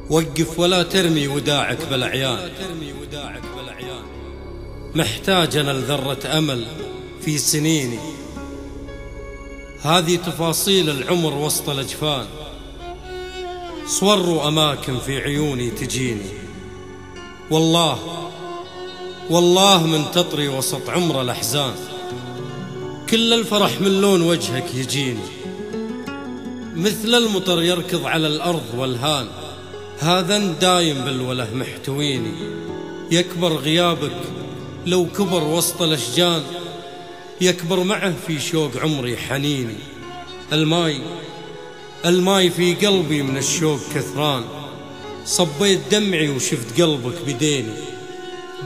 وقف ولا ترمي وداعك بالأعيان. محتاج أنا لذرة أمل في سنيني، هذه تفاصيل العمر وسط الأجفان، صور وأماكن في عيوني تجيني. والله من تطري وسط عمر الأحزان، كل الفرح من لون وجهك يجيني. مثل المطر يركض على الأرض والهان، هذا دايم بالوله محتويني. يكبر غيابك لو كبر وسط الأشجان، يكبر معه في شوق عمري حنيني. الماي في قلبي من الشوق كثران، صبيت دمعي وشفت قلبك بديني.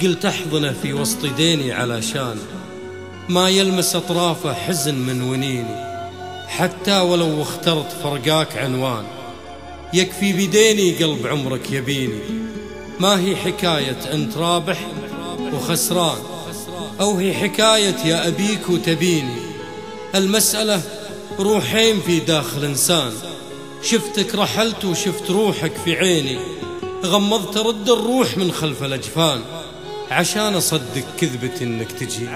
قلت أحضنه في وسط ديني علشان ما يلمس أطرافه حزن من ونيني. حتى ولو اخترت فرقاك عنوان، يكفي بديني قلب عمرك يبيني. ما هي حكاية أنت رابح وخسران، أو هي حكاية يا أبيك وتبيني. المسألة روحين في داخل إنسان، شفتك رحلت وشفت روحك في عيني. غمضت رد الروح من خلف الأجفان، عشان أصدق كذبة إنك تجي.